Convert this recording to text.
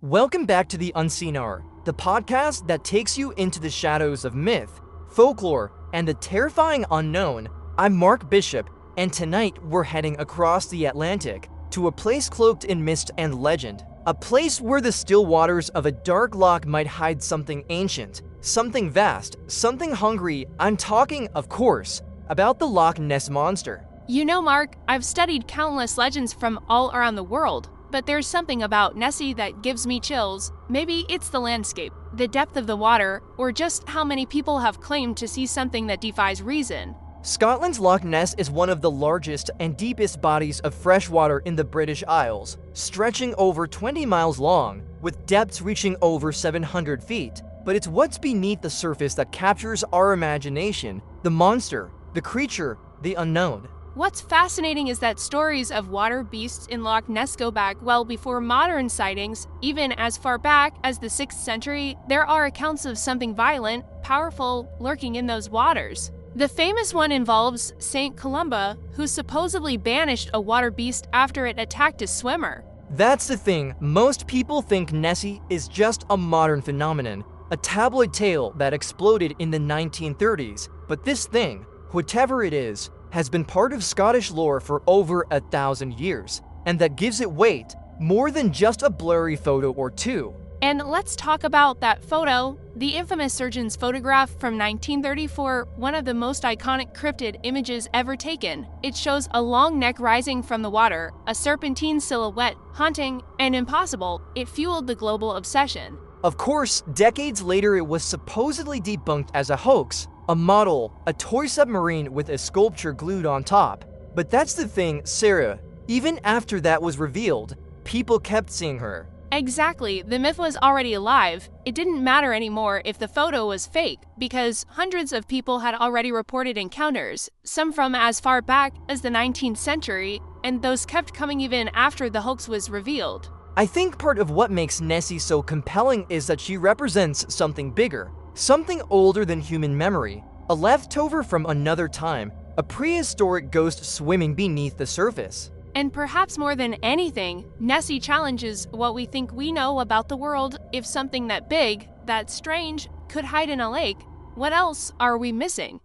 Welcome back to the Unseen R, the podcast that takes you into the shadows of myth, folklore, and the terrifying unknown. I'm Mark Bishop, and tonight we're heading across the Atlantic to a place cloaked in mist and legend. A place where the still waters of a dark loch might hide something ancient, something vast, something hungry. I'm talking, of course, about the Loch Ness monster. You know, Mark, I've studied countless legends from all around the world, but there's something about Nessie that gives me chills. Maybe it's the landscape, the depth of the water, or just how many people have claimed to see something that defies reason. Scotland's Loch Ness is one of the largest and deepest bodies of fresh water in the British Isles, stretching over 20 miles long, with depths reaching over 700 feet. But it's what's beneath the surface that captures our imagination, the monster, the creature, the unknown. What's fascinating is that stories of water beasts in Loch Ness go back well before modern sightings. Even as far back as the 6th century, there are accounts of something violent, powerful, lurking in those waters. The famous one involves Saint Columba, who supposedly banished a water beast after it attacked a swimmer. That's the thing, most people think Nessie is just a modern phenomenon, a tabloid tale that exploded in the 1930s. But this thing, whatever it is, has been part of Scottish lore for over 1,000 years, and that gives it weight, more than just a blurry photo or two. And let's talk about that photo, the infamous surgeon's photograph from 1934, one of the most iconic cryptid images ever taken. It shows a long neck rising from the water, a serpentine silhouette, haunting and impossible. It fueled the global obsession. Of course, decades later it was supposedly debunked as a hoax, a model, a toy submarine with a sculpture glued on top. But that's the thing, Sarah. Even after that was revealed, people kept seeing her. Exactly, the myth was already alive. It didn't matter anymore if the photo was fake, because hundreds of people had already reported encounters, some from as far back as the 19th century, and those kept coming even after the hoax was revealed. I think part of what makes Nessie so compelling is that she represents something bigger, something older than human memory, a leftover from another time, a prehistoric ghost swimming beneath the surface. And perhaps more than anything, Nessie challenges what we think we know about the world. If something that big, that strange, could hide in a lake, what else are we missing?